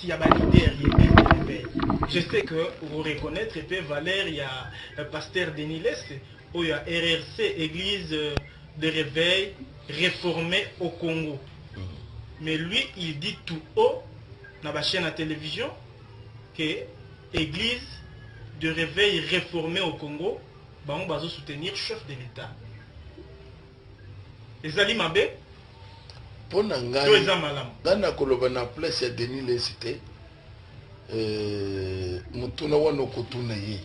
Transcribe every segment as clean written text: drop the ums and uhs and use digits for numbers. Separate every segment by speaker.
Speaker 1: y a un leader, il y a des réveils. Je sais que vous reconnaître, et puis Valère, il y a le pasteur Denis Leste, où il y a RRC, Église de réveil réformée au Congo. Mais lui, il dit tout haut, dans la chaîne à télévision, que Église de réveil réformée au Congo, on va soutenir le chef de l'État. Ezali mabe?
Speaker 2: Pour Nangani, dans la colonne à place, il y a Denis Leste. Mutuna wano kotuna ye.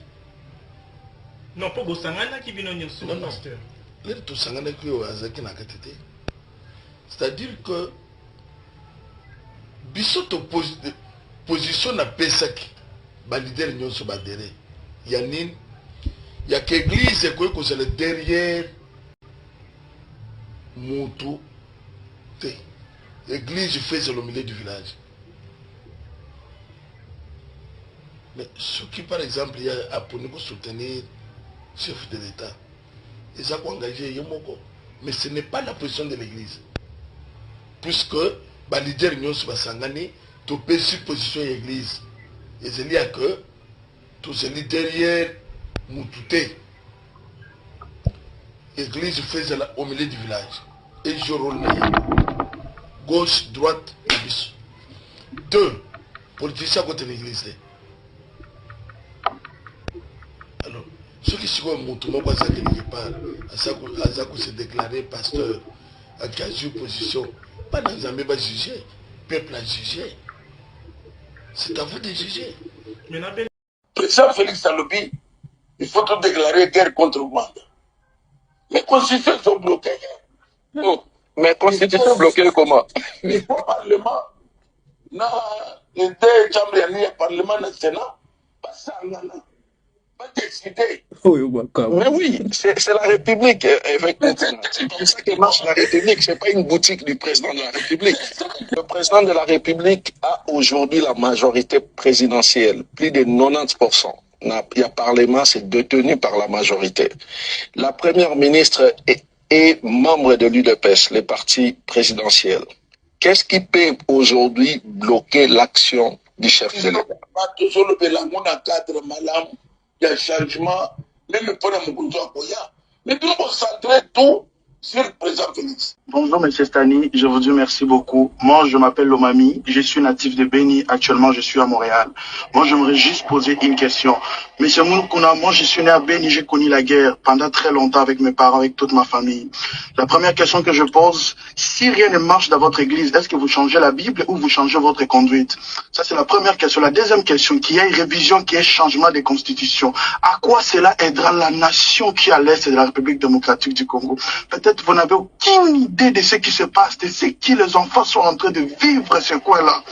Speaker 1: Non, pas Bosangana qui vient au
Speaker 2: Non,
Speaker 1: pasteur.
Speaker 2: Les tout sangana qui au azaki na katete. C'est-à-dire que bisoto position na pesaki ba leader nyonso ba dere. Ya nini? Ya que église ko ko c'est le derrière mutu te. L'église fait au milieu du village. Mais ceux qui, par exemple, il y a appelé pour soutenir le chef de l'État, ils ont engagé Yomoko. Mais ce n'est pas la position de l'Église. Puisque les leaders n'ont pas sangani, tout peut sur position de l'Église. Et c'est lié que tout ce derrière Moutouté. L'Église fait au milieu du village. Et je roule gauche, droite, bis. Deux, politiciens côté de l'Église. Alors, ceux qui sont mouvement, ça quelque part, à se déclarer pasteur, à quasi position, pas dans un débat jugé, le peuple a jugé. C'est à vous de juger.
Speaker 3: Président Félix Salobi, il faut tout déclarer guerre contre le monde. Les constitutions sont bloquées.
Speaker 4: Oh, mais constitution bloquée comment?
Speaker 3: Le Parlement, les deux chambres, le Parlement national, pas ça, pas décider.
Speaker 4: Mais oui, c'est la République. C'est comme ça que marche la République. C'est pas une boutique du président de la République. Le président de la République a aujourd'hui la majorité présidentielle, plus de 90%. Il y a Parlement, c'est détenu par la majorité. La première ministre est membre de l'UDPS, le parti présidentiel. Qu'est-ce qui peut aujourd'hui bloquer l'action du chef de l'État?
Speaker 3: Il y a changement, même pour la Moukoutou Akoya. Mais nous concentrer tout sur le président Félix.
Speaker 5: Bonjour M. Stani, je vous dis merci beaucoup. Moi je m'appelle Lomami, je suis natif de Béni, actuellement je suis à Montréal. Moi j'aimerais juste poser une question. Monsieur Mounoukuna, moi je suis né à Béni, j'ai connu la guerre pendant très longtemps avec mes parents, avec toute ma famille. La première question que je pose, si rien ne marche dans votre église, est-ce que vous changez la Bible ou vous changez votre conduite? Ça c'est la première question. La deuxième question, qu'il y ait une révision, qu'il y ait changement des constitutions, à quoi cela aidera la nation qui est à l'est de la République démocratique du Congo? Peut-être vous n'avez aucune idée de ce qui se passe, de ce que les enfants sont en train de vivre, ce coin-là.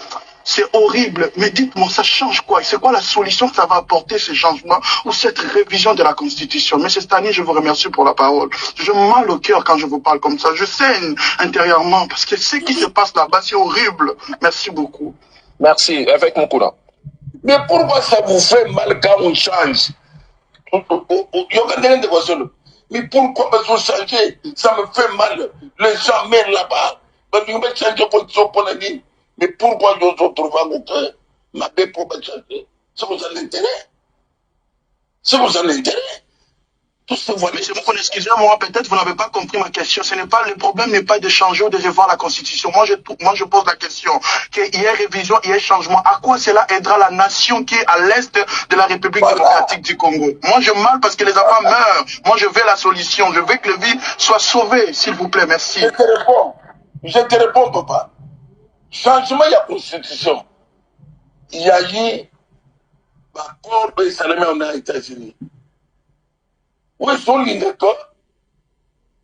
Speaker 5: C'est horrible, mais dites-moi, ça change quoi? C'est quoi la solution que ça va apporter, ce changement ou cette révision de la Constitution? Monsieur Stani, je vous remercie pour la parole. Je me mal au cœur quand je vous parle comme ça. Je saigne intérieurement parce que ce qui se passe là-bas, c'est horrible. Merci beaucoup.
Speaker 4: Merci, avec mon courant.
Speaker 3: Mais pourquoi ça vous fait mal quand on change? Mais pourquoi vous changez? Ça me fait mal. Les gens meurent là-bas. Mais pourquoi nous autres trouvons que ma belle pour changer? C'est vous en intérêt. C'est vous en intérêt. Tout ce que
Speaker 5: Monsieur Moukoun, excusez-moi, peut-être vous n'avez pas compris ma question. Le problème n'est pas de changer ou de revoir la Constitution. Moi, je pose la question. Qu'il y ait révision, il y ait changement. À quoi cela aidera la nation qui est à l'est de la République démocratique du Congo? Moi, je mal parce que les enfants meurent. Moi, je veux la solution. Je veux que les vies soient sauvées, s'il vous plaît. Merci.
Speaker 3: Je te réponds, papa. Changement de la Constitution. Il y a eu l'accord de Salomé aux États-Unis. Où ils sont les d'accord,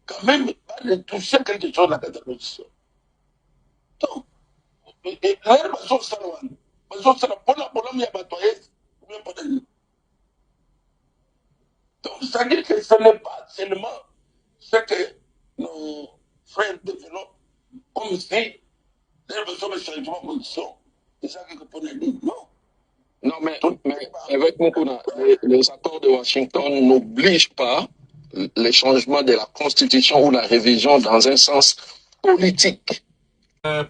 Speaker 3: quand même, de toucher quelque chose dans la Constitution. Donc, l'air bazo salwan, bazo salwan, pour la bonne ya batoyes, ou bien pour la. Donc, ça dit que ce n'est pas seulement ce que nos frères développent, comme si l'air bazo de changement de condition, c'est ça que pour la ligne, non.
Speaker 4: Non, mais avec Moukouna, les accords de Washington n'obligent pas les changements de la Constitution ou la révision dans un sens politique.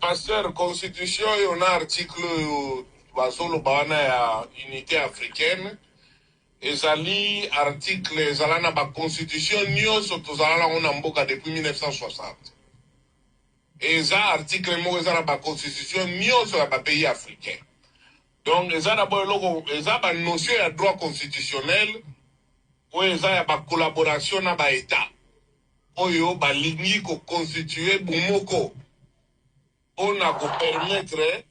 Speaker 6: Pasteur, Constitution, il y a un article
Speaker 3: bazoloba wana ya unité africaine ezali article ezala na baconstitution nyonso tozala nango na mboka depuis 1960 eza article moko eza na baconstitution nyonso ya bapays africain. Donc eza na bo eloko eza banotion ya droit constitutionnel oyo eza ya bacollaboration na baétat oyo balingi koconstitue bumoko mpona kopermettre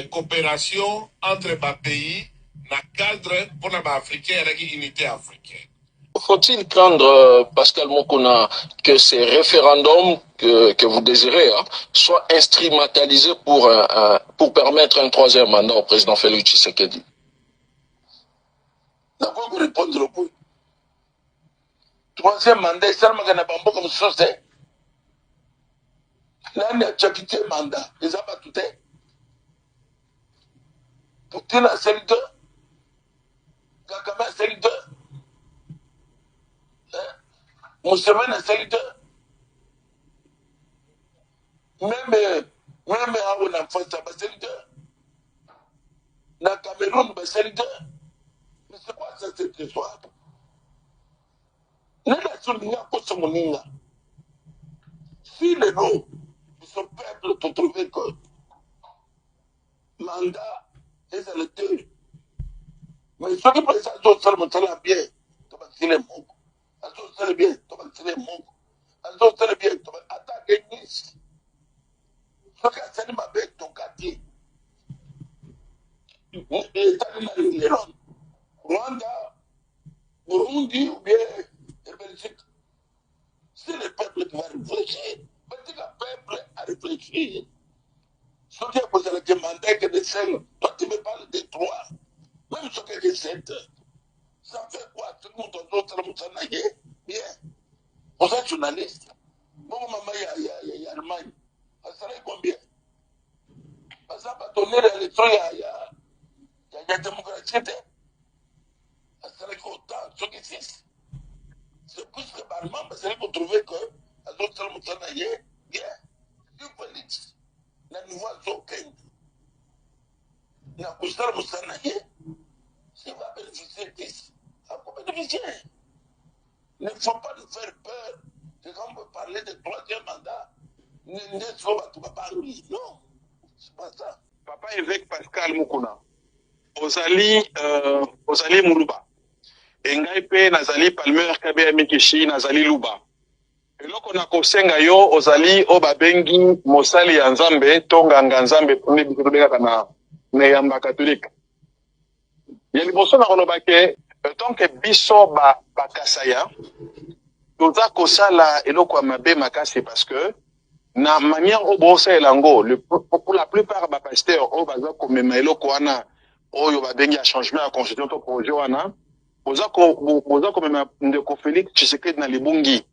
Speaker 3: coopération entre bapays na cadre mpona baafricain ezalaki unité africaine.
Speaker 4: Faut-il craindre, Pascal Mokona, que ces référendums que vous désirez soient instrumentalisés pour permettre un troisième mandat au président Félix Tshisekedi?
Speaker 3: D'abord, vous répondre au point. Troisième mandat, c'est un bambo comme ça. L'année a quitté le mandat. Les a battus. Poutine a celle de. Kagame a celle de. Museveni a celle de. Même on a fait ça, celle de. Na Cameroun, celle de. Mais c'est quoi ça, cette histoire? Si les noms de ce peuple te trouvaient que mandat est à l'état, mais ceux qui présentent seulement bien, tu vas tirer mon. Ils bien, tu vas tirer mon. Ils bien, tu vas attaquer Nice. Ceux qui ont ma bête, ton quartier. Et tu as Rwanda, Burundi ou bien Belgique. C'est le peuple qui va réfléchir. Mais si le peuple a réfléchi, ceux qui ont posé la demande que des selles, toi tu me parles des trois. Même ceux qui ont des sept. Ça fait quoi? Tout le monde d'autres, bien. Vous êtes journaliste. Bon, maman, il y a Allemagne. Ça serait combien? Ça va donner l'élection, il y a démocratie. Ça serait autant, ceux qui existent. C'est plus que par exemple, c'est pour trouver que les autres sont bien. Du politique. La nouvelle zone. La couche Moussanaye. Si va bénéficier d'ici, ça peut bénéficier. Il ne faut pas nous faire peur. C'est quand on peut parler de troisième mandat. Non, c'est pas ça.
Speaker 5: Papa évêque Pascal Mukuna. Ozali Muluba. Engai pe nazali Palmer Kabe Mikishi nazali Luba. Eloko na kosenga yo ozali obabengi mosali ya Nzambe tonganga Nzambe pone bikobeka kana na yamba catholique. Ya liboso na konobake tant que biso bakasaya toza kosala eloko mabe makasi parce que na manière au bossa elango pour la plupart ba pasteur o baza komema eloko wana oyo babengi ya changement ya constitution to projet wana boza komema ndeko Félix Tshisekedi na libungi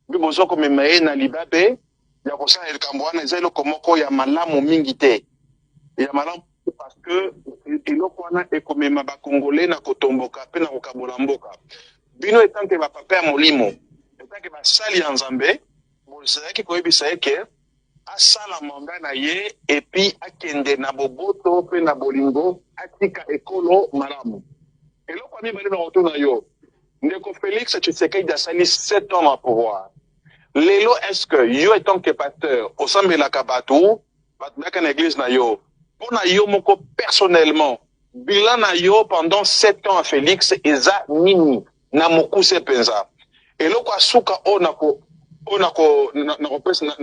Speaker 5: bi boza komema ye na libabe ya kosala likambo wana eza eloko moko ya malamu mingi te ya malamu parce que eloko wana ekomema ba congolais na kotomboka pe na kokabola mboka bino etante ba papa ya molimo etante ba sali ya Nzambe bozaki koyebisa eke asala manga na ye epi akende na boboto pe na bolingo atika ekolo malamu eloko mibale na roto na yo ndeko Félix Tshisekedi asali 7 ans à pouvoir lelo est-ce que yo étant que pasteur osambelaka bato bataka na église na yo pona yo moko personnellement bilan na yo pendant 7 ans à Félix eza nini na mokuse penza eloko asuka onako na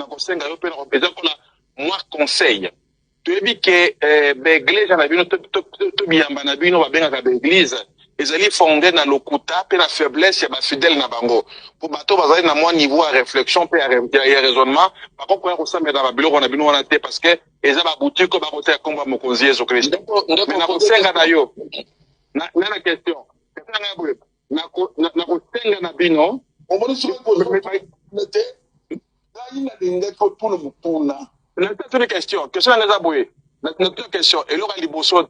Speaker 5: kosenga yo pe na kopeza kola moi conseil toyebi ke beglise na bino to biyamba na bino babengaka beglise ezali fondé na lokuta pe na faiblesse ya bafidèle na bango po bato bazali na mwa niveau ya réflexion pe ya raisonnement bakokoya kosambela na babiloko na bino wana te parce que eza baboutique bakotaya komba mokonzi Yesu Kristo me na kosenga na yo na question nanga boye na kosenga na bino c'est une question na boye notre question et l'ora liboso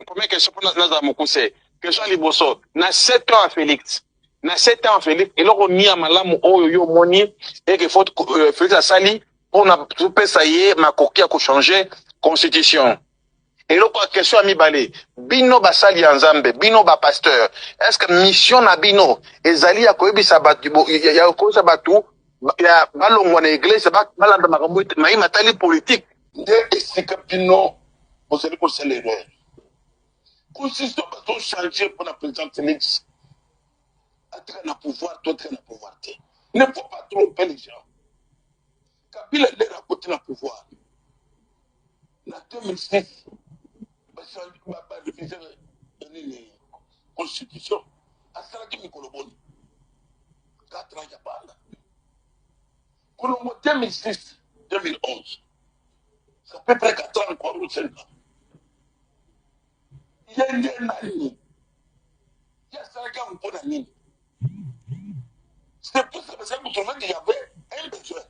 Speaker 5: première question pour na mokuse question liboso na 7 ans à Félix et l'ora ni a malamu oyo yo moni et que faut Félix asali on a tout ça y est ma coquille a changer constitution
Speaker 4: Et là, question à Mibale, bino basali anzambe, bino ba pasteur, est-ce que mission na bino, ezali ya koyebi sabatu, ya koyebi sabatu, ya balongwa na église, balanda makambo, maï matali politique.
Speaker 3: Nde esika bino, bozali kosala erreur. Constitution bazo changer pour la président Félix. Ataka na pouvoir, toi na pouvoir. Ne faut pas tromper les gens. Kabila l'air à côté na pouvoir. En 2006, réviser la constitution. À ça, qui me collabore. 4 ans, il y a pas là. Colombo 2006, 2011. Ça fait près 4 ans, quoi, ou 5 ans. Il y a une année. Il y a ça, qui a un bon année. C'est pour ça que vous trouvez qu'il y avait un besoin.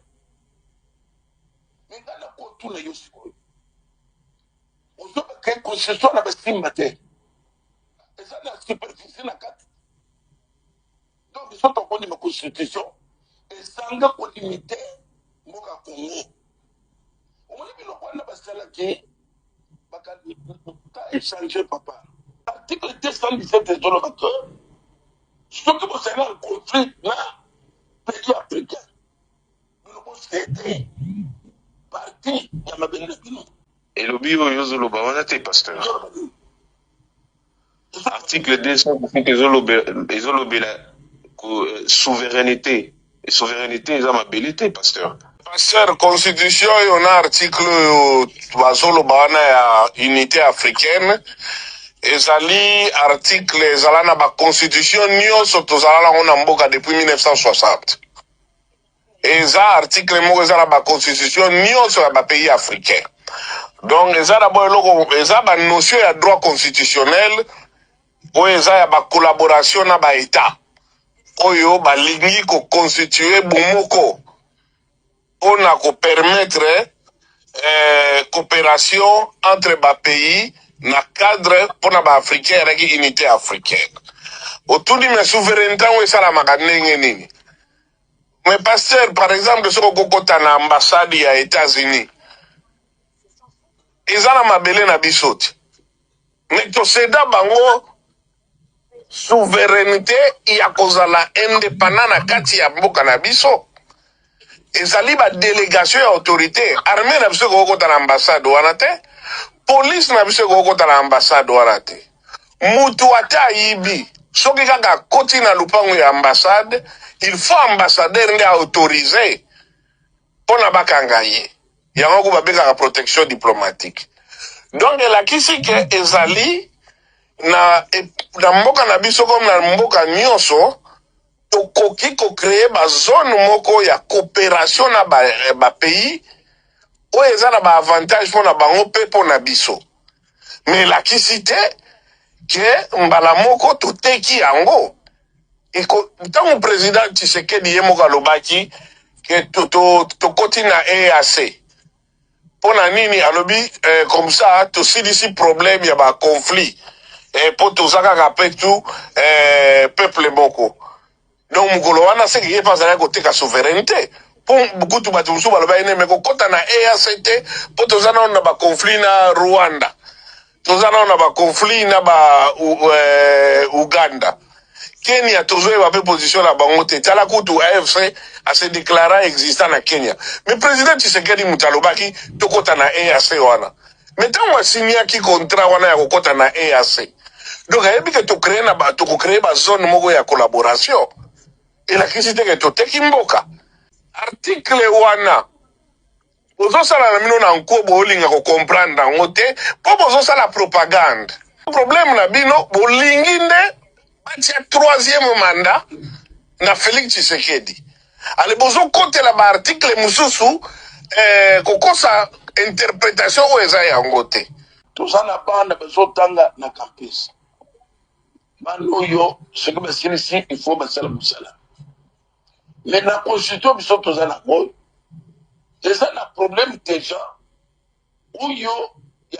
Speaker 3: Mais dans la contour, il y a aussi quoi. On sait que la constitution n'a pas de matière. Et ça, la superficie n'a pas. Donc, ils sont en train de la constitution. Et ça n'a pas limité le Congo. On dit que le Rwanda va qui a échangé, papa. L'article 217 des Zolobateurs, ce que vous avez un conflit là, pays africain, nous avons cédé parti de ma belle.
Speaker 4: Et le bio, Yozoloba, on a été pasteur. Article 217 Yozoloba, souveraineté. Et souveraineté, ils ont ma bellité, pasteur.
Speaker 3: Pasteur, constitution, on a article Yozoloba, on a unité africaine. Ezali article ezala na ba constitution nyonso tozala on a mboka depuis 1960. Eza article moko ezala ba constitution nyonso ya ba pays africain. Donc ezala bo eloko eza ba notion ya droit constitutionnel o eza ya ba collaboration na ba état. Oyo ba lingi ko constituer bomoko on a ko permettre coopération entre ba pays na cadre pour na ba africain avec unité africaine. Autour de ma souveraineté, on est ça la maganenge. Mais pasteur, par exemple, ce qu'on a na ambassade ya États-Unis, ils ont ma belé na bisoti. Mais to seda bango souveraineté ya kozala indépendant na kati ya mboka na biso. Ezali ba délégation ya autorité, armée na biso ko na ambassade wana te. Police na biso kokota na ambassade wana te. Mutu ata yibi. Soki kaka koti na lupango ya ambassade, il faut ambassadeur nde autorisé pona bakanga ye. Yango ko babeka ka protection diplomatique. Donc elakisi ke ezali na mboka na biso comme na mboka nyonso tokoki ko créer ba zone moko ya coopération na ba pays. Oyo eza na ba avantage pour na bango pe pour na biso. Mais la kisite que mbala moko toteki yango. Et tant président Tshisekedi ye moko alobaki que tokoti na EAC. Pour na nini alobi comme ça to see d'ici problème ya ba conflit. Et pour tozaka kapé tout peuple moko. Donc mukolo wana c'est que pas à côté ka souveraineté. Pour beaucoup de batu musu baloba ene meko kota na EACT pour tozana na ba conflit na Rwanda. Tozana na ba conflit na ba Uganda. Kenya tozoe ba pe position na bango te. Tala kutu AFC a se déclaré existant na Kenya. Mais président Tshisekedi mutalobaki to kota na EAC wana. Mais tant wa signé ki contrat wana ya kota na EAC. Donc ayebi ke to créer na ba to créer ba zone moko ya collaboration. Et la kisite ke to teki mboka. Article wana bozo sala na mino na nkobo olinga ko comprendre ngote po bozo sala propagande. Problème na bino bolingi nde batia 3e mandat na Félix Tshisekedi. Ale bozo kote la ba article mususu kokosa interprétation o eza ya ngote. Tozana banda bezo tanga na campus. Bando yo ce que basili si il faut basala musala. Mais la constitution, ils sont tous à la mode. Et ça, le problème déjà, où il y a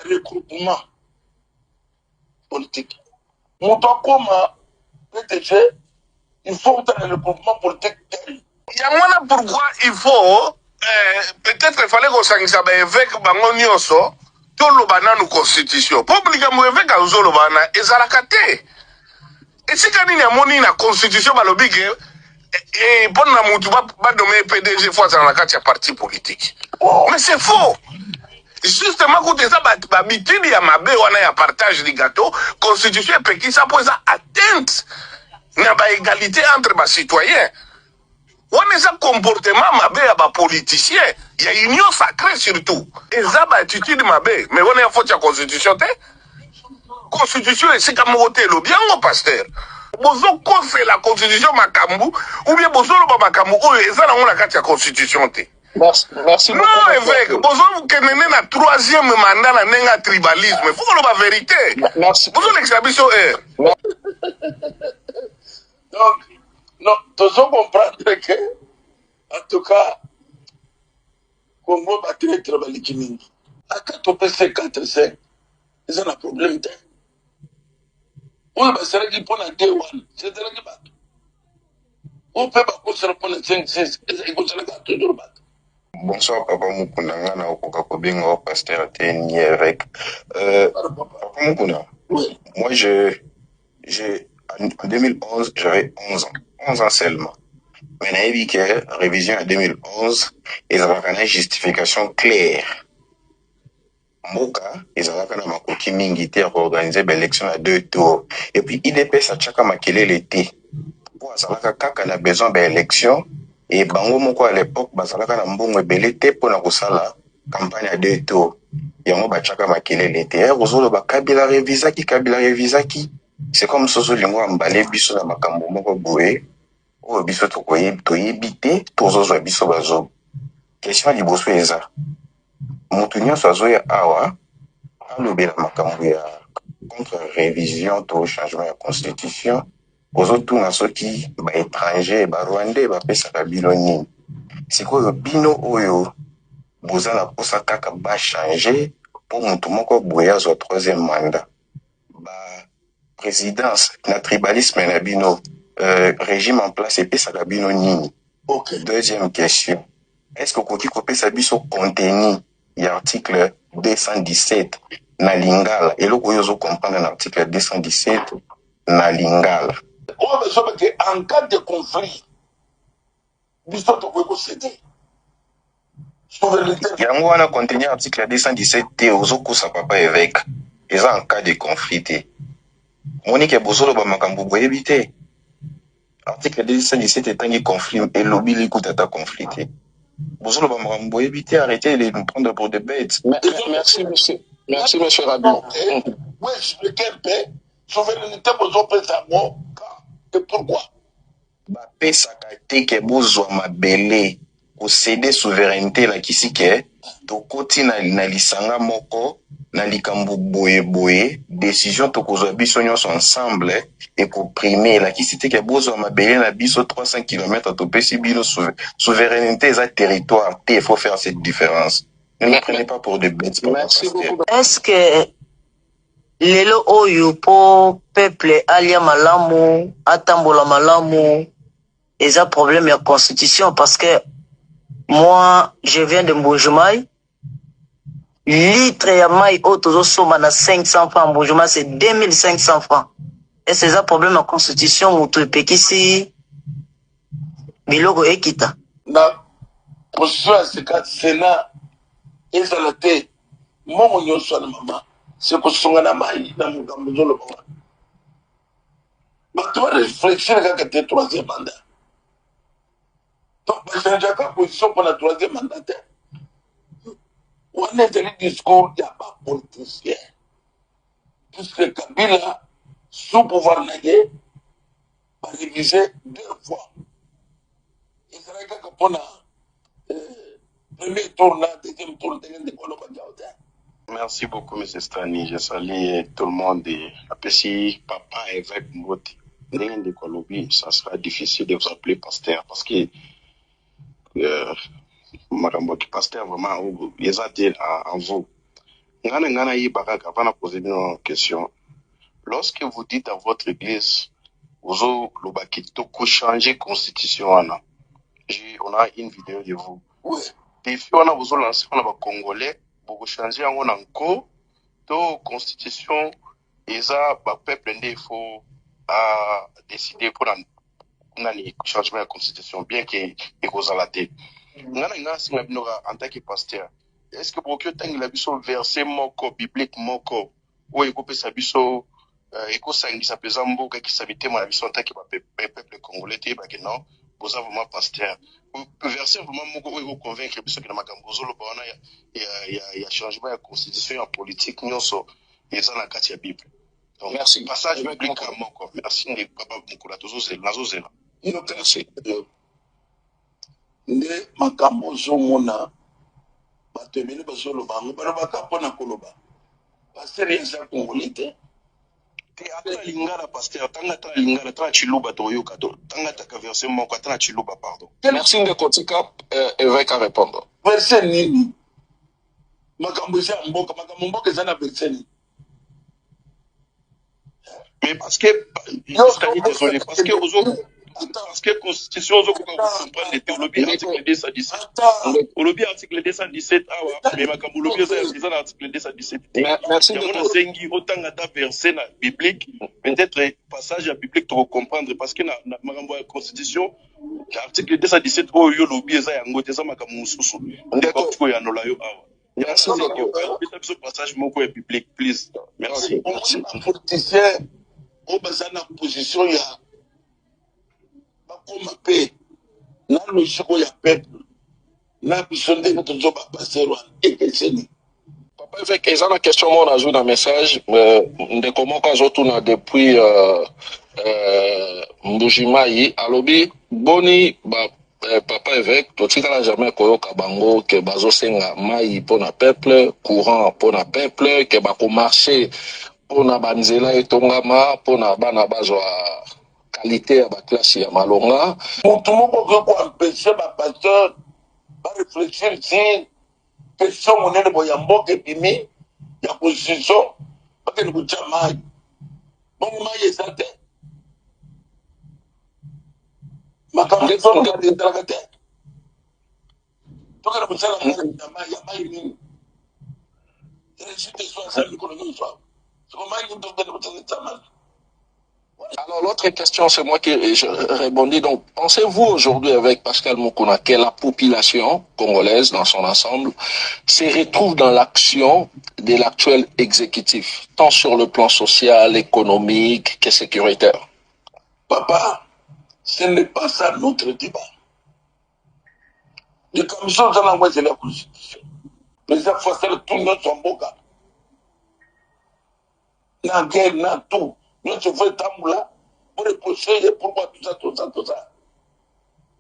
Speaker 3: regroupement politique. Mon temps comme PTG, il faut faire le regroupement politique. Il y a moins pourquoi il faut, peut-être il fallait qu'on s'engage avec Bango Nyonso, toloba nanu constitution po likambo eveka ozoloba na ezalaka te esika nini amoni na constitution balobi ke mpo na mutu badome PDG fo azala na kati ya parti politique mais c'est faux justement kuta eza babitidi ya mabe wana ya partage du gâteau constitution epekisa mpo eza atteinte na baégalité entre bacitoyen wana eza comportement mabe ya bapoliticien ya union sacrée surtout eza baattitude mabe mais wana ya faute ya constitution te constitution esika moko te elobi yango paster bozokosela constitution makambo ou bien bozoloba makambo oyo eza nango na kati ya constitution te
Speaker 4: Merci
Speaker 3: non évêque bozokende na troisième mandat na ndenge ya tribalisme faut koloba vérité bozolekisa biso
Speaker 2: donc non tozo comprendre que en tout cas Congo batraître baliki mingi aka topesa 4-5 eza na problème te oyo basalaki mpona day one ezalaki bato oyo mpe bakosala mpona 5-6 eza ekosalaka toujours bato.
Speaker 6: Bonsoir Papa Mukuna, ngana okoka kobenga au pasteur Teni évêque. Papa Mukuna,
Speaker 2: Oui.
Speaker 6: moi en 2011, j'avais 11 ans. 11 ans seulement. Mais naïbi que révision en 2011, ils avaient une justification claire. Moka, ils avaient une makoki mingité pour organiser l'élection à 2 tours. Et puis IDPS a chaka makele l'été. Pour azalaka kaka na besoin d'élection. Et bango moko à l'époque bazalaka na mbongo ebele te pona kosala campagne à 2 tours yango bachaka makele l'été ozolo bakabila revisaki c'est comme soso lingo ambale biso na makambo moko boye oyo biso toyebi te tozozwa biso bazo question liboso eza motu nyonso azoya awa alobela makambo ya contre révision to changement ya constitution ozotuna soki baétranger barwandais bapesaka bino nini sikoyo bino oyo boza na posa kaka bachange mpo motu moko boye azwa 3e mandat baprésidence na tribalisme na bino régime en place epesaka bino nini. Deuxième question, est-ce que okoki kopesa biso contenu ya article 217 na lingala eloko oyo ozocomprendre na article 217 na lingala
Speaker 2: en cas de conflit, biso tokoki kosede souveraineté.
Speaker 6: yango wana contenu article 217 te ozokosa papa évêque eza en cas de conflit te monike bozoloba makambo boyebi te article 217 etangi conflit elobi likutata conflit te bozoloba makambo boyebi te arrêtez de nous prendre pour des bêtes.
Speaker 4: Merci monsieur Rabi.
Speaker 2: Oui, expliquer paix souveraineté bozopesa ngo et pourquoi
Speaker 6: bapesaka te ke bozwa mabele kosede souveraineté lakisi ke tokoti na lisanga moko na likambo boye décision tokozwa biso nyonso ensemble ekoprime lakisi te ke bozwa mabele na biso 300 km topesi bino souveraineté eza territoire te. Il faut faire cette différence. Ne me prenez pas pour des bêtes.
Speaker 4: Merci beaucoup.
Speaker 7: Est-ce que lelo oyo po peuple alia malamu atambola malamu eza problème ya constitution? Parce que moi je viens de Mbujumai, litre ya mai otozo soma na 500 francs Mbujumai c'est 2500 francs. Et c'est un problème ya constitution mutu epekisi biloko ekita
Speaker 2: na position ya sika Sénat ezala te mongo nyonso na mama c'est kosunga na mai na mugambo zoloba wana bato bareflexire kaka te 3e mandat donc bachangeaka position mpona 3e mandat te wana ezali discours ya bapoliticien puisque Kabila sous pouvoir na ye barévise 2 fois ezalaki kaka mpona premier tour na 2e tour ndenge ndekoloba jao te.
Speaker 5: Merci beaucoup, M. Stani. Je salue tout le monde. Apprécie papa évêque Mboti. Ça sera difficile de vous appeler pasteur parce que Madame pasteur vraiment, ils ont en vous. Ngana yi bakaka avant de poser une question. Lorsque vous dites à votre église, vous avez changer constitution, on a une vidéo de vous.
Speaker 2: Oui.
Speaker 5: Depuis on a vous lancé, on a Congolais. Pour changer en encore
Speaker 6: to constitution eza ba peuple nde il faut à décider pour nani changement de constitution bien que ekozala te ngana nga singa binoka en tant que pasteur est-ce que bokyo tangila biso verset moko biblique moko o ekopesa biso ekosangisa peza mboka kisa mitema na biso en tant que peuple congolais te ba que non boza vraiment pasteur verset vraiment moko o convaincre biso que na makambo zoloba wana ya changement de constitution ya politique nyonso eza na kati ya Bible. Donc, merci. Passage biblique à moko. Merci de papa mukula tozozela.
Speaker 3: Merci. Nde makambo zomona batemeli bazoloba ngo balobaka mpona koloba pasteur eza congolais te
Speaker 6: ata lingala pasteur tanga lingala tanga chiluba toyoka to tanga taka verset moko tanga chiluba pardon.
Speaker 4: Merci de Kotika évêque à répondre.
Speaker 3: Verset nini makambo eza mboka eza na verset nini.
Speaker 6: Mais parce que désolé parce que constitution aux comprendre les théologies article 217 au lobby article 217 mais makambo lobby c'est l'article 217 merci de mon sengi autant à verset na biblique peut-être passage à biblique pour comprendre parce que na makambo la constitution article 217 au yo lobby eza yango te za makambo mususu ndeko ko ya nola yo awa merci ce passage moko biblique please merci
Speaker 3: politicien au bazana position ya bakoma pe na logique ya peuple na biso ndenge tozoba passer wana ekeseni
Speaker 4: papa avec eza na question mo na joue dans message ndeko moko azotuna depuis Mbujimai alobi boni ba papa évêque totikala jamais koyoka bango ke bazosenga mai mpona peuple courant mpona peuple ke bakomarche mpona banzela etongama mpona bana bazwa qualité ya baklase ya malonga
Speaker 3: motu moko okoki koempêche bapasteur barefléchir ti question monene boya mboka ebimi ya constitution bakende kotya mai bongo mai eza te makambo ezolongaetalaka te tokende kosala mai ya mai nini réussite so asala likolo nyonso awa soko mai nini tokende kosala mai.
Speaker 4: Alors, l'autre question, c'est moi qui je répondis. Donc, pensez-vous aujourd'hui avec Pascal Moukouna que la population congolaise dans son ensemble se retrouve dans l'action de l'actuel exécutif, tant sur le plan social, économique que sécuritaire?
Speaker 3: Papa, ce n'est pas ça notre débat. Les commissions de l'envoi de la Constitution. Les affaires, tout le monde sont beaux gars. La guerre, la tout. Nous se faisons là pour reprocher pourquoi tout ça.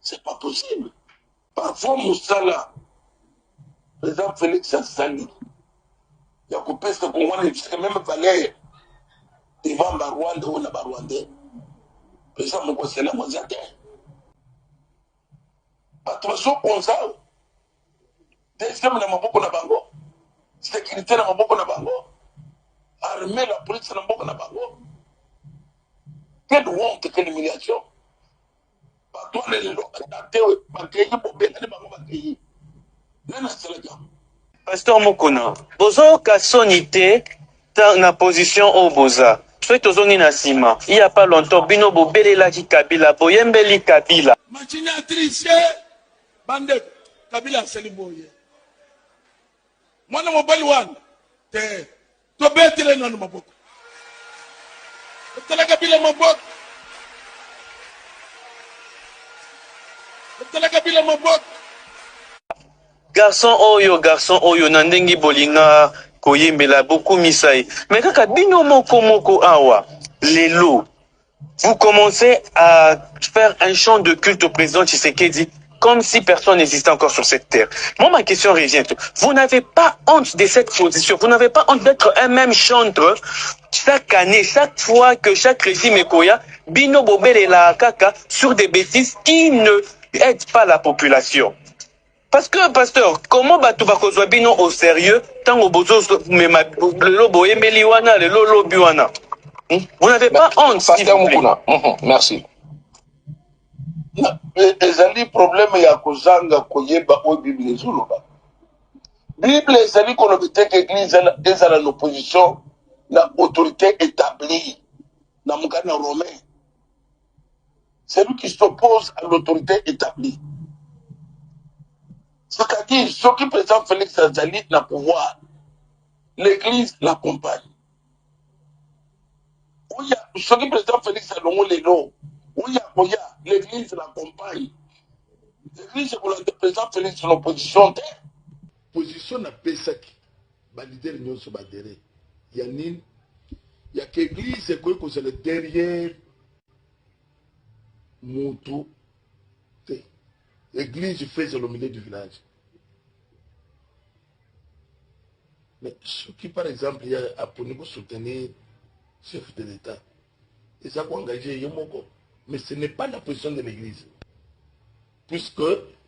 Speaker 3: C'est pas possible. Parfois, Moussala, le président Félix a sali. Il y a coupé ce qu'on voit, jusqu'à même Valère, devant Barwanda ou la Barwandais. Le président Moussala, moi, j'ai attention comme ça. Deuxième, na maboko na bango. Sécurité na maboko na bango. Armée, la police na maboko na bango. Quelle honte, quelle humiliation.
Speaker 8: Pasteur Mukuna, bozo kasonité na position au boza. Soit tozongi na sima. Il y a pas longtemps bino bobelela ki Kabila, boyembeli Kabila.
Speaker 3: Machina triché bande Kabila seliboye. Mwana mobali wana te to betele nanu maboko. Tala Kabila maboko. Tala Kabila maboko.
Speaker 8: Garçon oyo nandengi bolinga koyembela beaucoup misai. Mais kaka bino moko awa lelo. Vous commencez à faire un chant de culte au président Tshisekedi comme si personne n'existait encore sur cette terre. Moi, ma question revient. Vous n'avez pas honte de cette position. Vous n'avez pas honte d'être un même chanteur chaque année, chaque fois que chaque régime est koya, bino bobel et la kaka sur des bêtises qui ne aident pas la population. Parce que, pasteur, comment batu bakozwa bino au sérieux tant au bozo mema le lobo emeliwana le lolo biwana. Vous n'avez pas honte, s'il vous plaît.
Speaker 4: Merci.
Speaker 3: Ezali problème ya kozanga koyeba o Bible zoloba. Bible ezali koloba te que église ezala l'opposition na autorité établie na mukana romain. C'est lui qui s'oppose à l'autorité établie. C'est-à-dire, ceux qui présentent Félix Azali na pouvoir, l'église l'accompagne. Ceux qui présentent Félix Alongo Lelo, l'église l'accompagne. L'église présente Félix l'opposition.
Speaker 2: Position na pesaki ba leader nyonso ba dere ya nini ya que église ko ko le derrière mutu te église fait au milieu du village. Mais ce qui par exemple il y a pour nous soutenir chef de l'État et ça pour engager yomoko, mais ce n'est pas la position de l'église puisque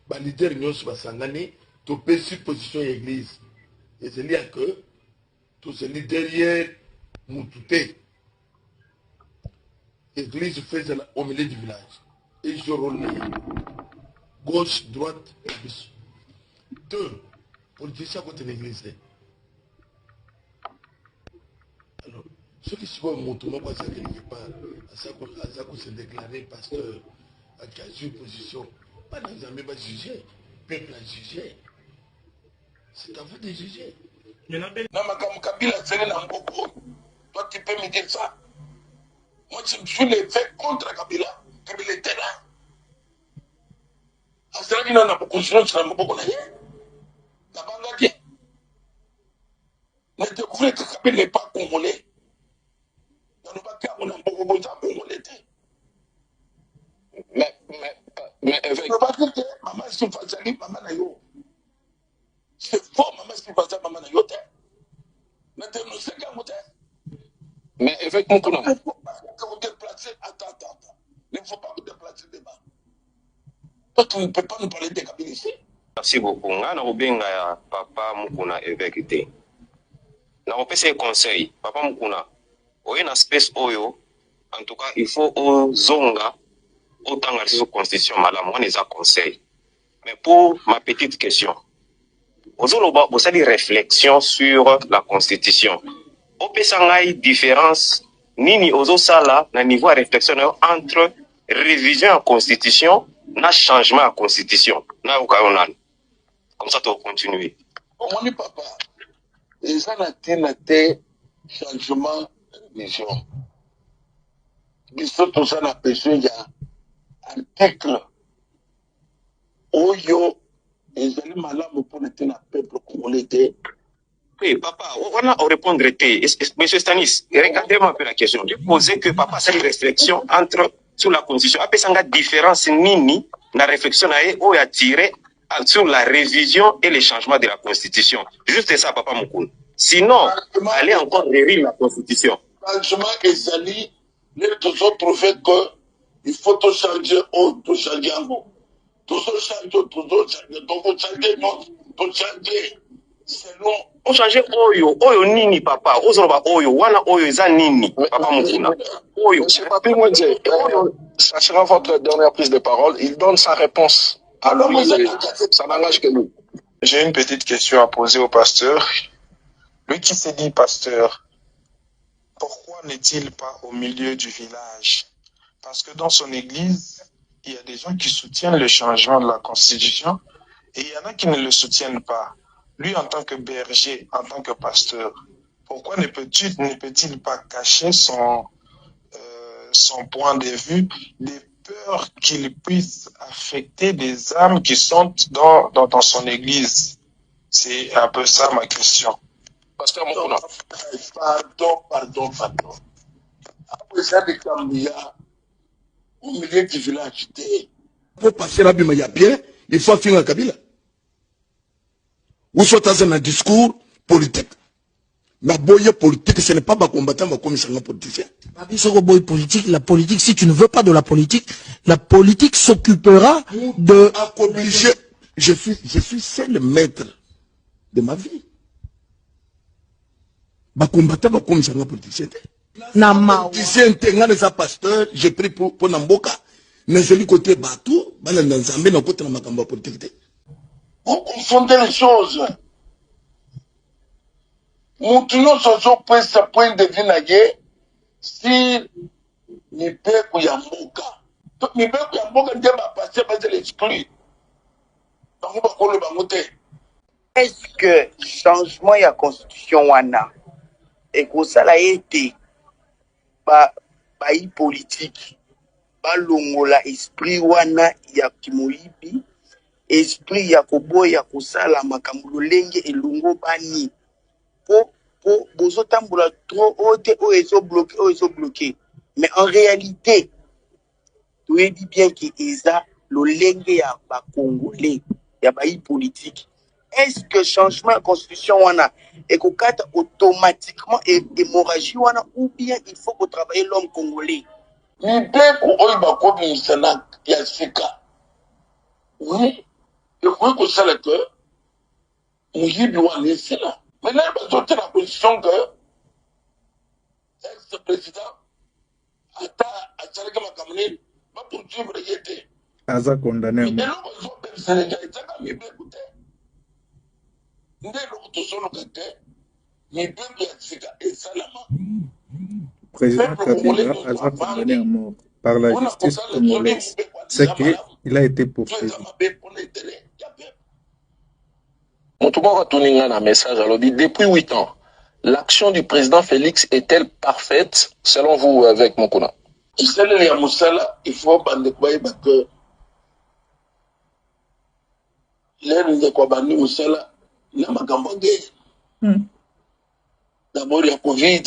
Speaker 2: ba leader nyonso ba sangani to pesi position de l'église. Et c'est lié que tout ce derrière Moutouté, l'église fait au milieu du village. Et je relais gauche, droite, et bis. Deux, politiciens à côté de l'église. Alors, ceux qui sont Moutouté, moi, ça quelque part, à ça qu'on s'est déclaré pasteur, à qui a eu position, pas dans les amis, pas juger, peuple a jugé. C'est à vous de juger.
Speaker 3: Kabila, toi tu peux me dire ça. Moi je suis les faits contre Kabila. Kabila était là. Asala qui n'a pas construit sur la maboko na ye. La bangaki. Mais découvrir que Kabila n'est pas congolais. Dans le bac on a beaucoup de congolais.
Speaker 4: Mais avec...
Speaker 3: Ne pas dire que maman si Fazali, maman na yo. C'est faux, maman si Fazali, maman na yo.
Speaker 4: Mais avec mon coup,
Speaker 3: il ne faut pas vous déplacer. Attends. Il ne faut pas vous déplacer débat. Toi, tu ne peux pas nous parler des cabines ici.
Speaker 6: Merci beaucoup. Nga na obenga ya papa Mukuna évêque te. Na opese conseil. Papa Mukuna, oye na space oyo, en tout cas, il faut zonga autant à la constitution malamu, on les a conseil. Mais pour ma petite question, vous avez des réflexions sur la constitution. Au Pessangaï, différence, nini ozo sala na niveau de réflexion entre révision à constitution na changement à constitution. Na ukayonan. Comme ça, tu vas continuer.
Speaker 3: Mon papa, les gens ont changement de révision. Biso tout ça n'a pas besoin d'article. Oyo. Et je vais malamu pour le peuple congolais.
Speaker 6: Oui, papa, on a répondre. Monsieur Stanis, regardez-moi un peu la question. Je posais que papa, c'est une réflexion sur la constitution. Après, ça a différence nini, la réflexion a attiré sur la révision et les changements de la constitution. Juste ça, papa Moukoun. Sinon, allez encore réviser la constitution.
Speaker 3: Franchement, Ezali, les deux autres trouvaient qu'il faut tout changer, tout changer en haut. Tout changer, selon.
Speaker 6: On change oyo nini papa, ozoroba oyo, wana oyo eza nini, papa Mukuna. Oyo.
Speaker 4: Monsieur Papi Mouedze, ça sera votre dernière prise de parole. Il donne sa réponse. Alors, ça n'engage que nous.
Speaker 5: J'ai une petite question à poser au pasteur. Lui qui s'est dit pasteur, pourquoi n'est-il pas au milieu du village? Parce que dans son église, il y a des gens qui soutiennent le changement de la constitution et il y en a qui ne le soutiennent pas. Lui, en tant que berger, en tant que pasteur, pourquoi ne peut-il pas cacher son point de vue, des peurs qu'il puisse affecter des âmes qui sont dans son église? C'est un peu ça ma question.
Speaker 4: Pasteur Mokuna.
Speaker 3: Pardon. Après ça, des Cambia, au milieu du village,
Speaker 2: pour passer la bima, il y a bien, il faut finir la Kabila. Ou soit dans un discours politique. La boye politique, ce n'est pas ma combattant, ma commission politicien.
Speaker 9: La politique, si tu ne veux pas de la politique s'occupera de...
Speaker 2: Obligé, je suis seul maître de ma vie. Ma combattant, ma commission politicien. Politicien, t'es un pasteur, j'ai pris pour Namboka. Mais celui côté bateau, on confondait
Speaker 3: les choses. mutu nyonso azopesa point de vue na ye sur mibeko ya mboka. Mibeko ya mboka nde bapase bazela exclure bango bakolo bango te.
Speaker 10: Est-ce que changement ya constitution wana ekosala ete bayi politique balongola esprit wana ya kimoyibi, esprit ya koboya kosala makambo lolenge elongo bani po bozotambola trop ote oyo ezobloqué, mais en réalité toyebi bien que eza lolenge ya bakongolais ya bayi politique. Est-ce que changement ya constitution wana ekokata automatiquement hémorragie wana, ou bien il faut travailler l'homme congolais?
Speaker 3: Mibeko oyo bakobimisa na ya sika, oui, ekoki kosala ke moyibi wana esila. Maintenant bazote na position que ex-président ata asalaki makambo nini bapoursuivre ye te,
Speaker 11: aza condamné.
Speaker 3: eloko ezopemiselenga ezaka mibeko te, nde eloko tozoluka te. Mibeko ya sika esalama.
Speaker 11: Président Kabila a condamné à mort par la justice congolaise. C'est qu'il a été poursuivi.
Speaker 4: Message depuis 8 ans, l'action du président Félix est-elle parfaite selon vous avec Mokuna?
Speaker 3: Il faut que d'abord il y a Covid,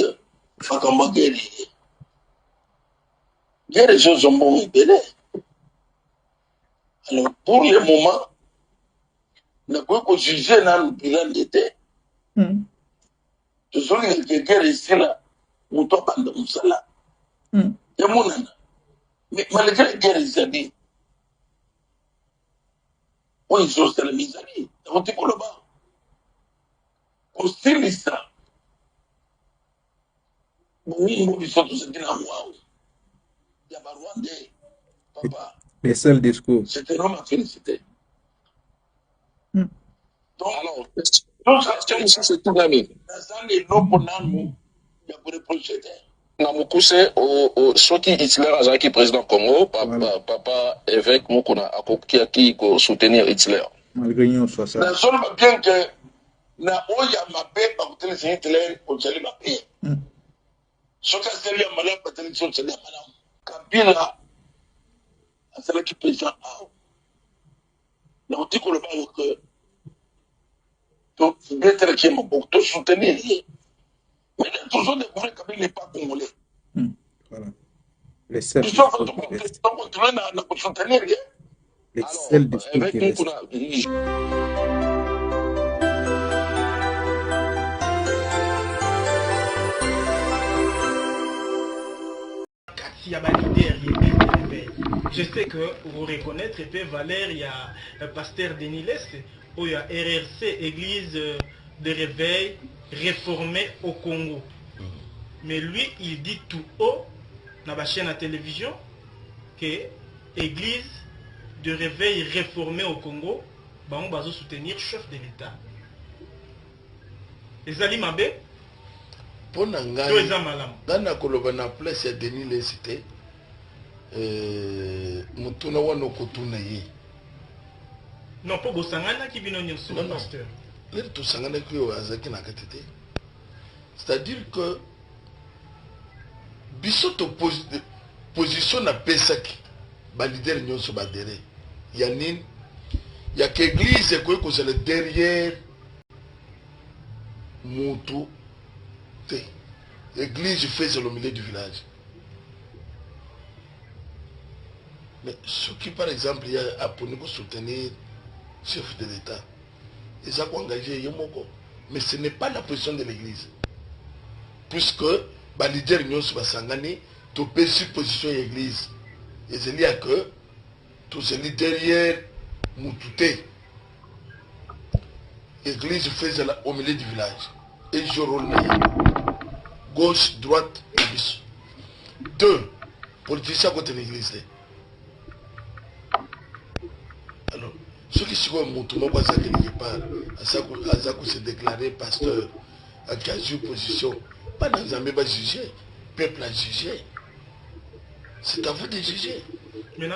Speaker 3: il y a des choses qui sont libérées. Alors pour le moment, on a quoi juger dans le bilan d'été. Je suis que quelqu'un ici là, on doit pas de Moussala. Il y a mon âne. Mais malgré la guerre, ils ont dit, oui, ils sont la mise à vie. On dit qu'on le bat. On style ça. Oui, nous sommes tous dit là, waouh. Il y a Rwandais, papa.
Speaker 11: Les seuls discours.
Speaker 3: C'était l'homme à féliciter. Donc,
Speaker 4: alors, c'est tout l'année. Na mukuse au soki Hitler azaki président Congo, papa évêque Mukuna akokiaki ko soutenir Hitler.
Speaker 11: Malgré nous soit ça.
Speaker 3: Na solo bien que na oya mabe ba kutele Hitler au sali mabe. Soka sali ya malam ba tele sali ya malam. Kabila asala ki président a. Na otiko le ba que donc, d'être qui m'a beaucoup soutenir. Mais il a toujours découvert que Kabila n'est pas congolais.
Speaker 11: Voilà. Les seuls
Speaker 3: discours qui restent.
Speaker 11: Les seuls discours qui restent.
Speaker 1: Je sais que vous reconnaître et puis Valère, il y a le pasteur Denis Lesse, où il y a RRC, Église de réveil réformée au Congo. Mais lui, il dit tout haut, dans la chaîne à télévision, que Église de réveil réformée au Congo, on va soutenir le chef de l'État. Les Ali Mabé,
Speaker 2: pour Nangana Kolobana place ya Denis Lesité, Mutuna Wano Kotuna Yi.
Speaker 1: Non, pas Bosangana qui vient au sur le pasteur.
Speaker 2: C'est-à-dire que Bissoto position na Pesaki, ba leader nyon so badere. Yanine, il y a qu'église quoi que c'est le derrière Moutou. L'église fait au milieu du village. Mais ce qui par exemple il y a pour nous soutenir chef de l'État. Ils ont engagé Yomoko. Mais ce n'est pas la position de l'église. Puisque les leaders n'ont pas sangani, tout peut sur position de l'église. Et c'est lié que tout ce derrière Moutouté. L'église fait au milieu du village. Et je roule gauche, droite et bis. Deux, politiciens côté de l'église. Alors, ceux qui sont moutons, quelque part, Azakou s'est déclaré pasteur. à 15 position. Pas dans un va juger. Peuple a jugé. C'est à vous de juger.
Speaker 1: Mais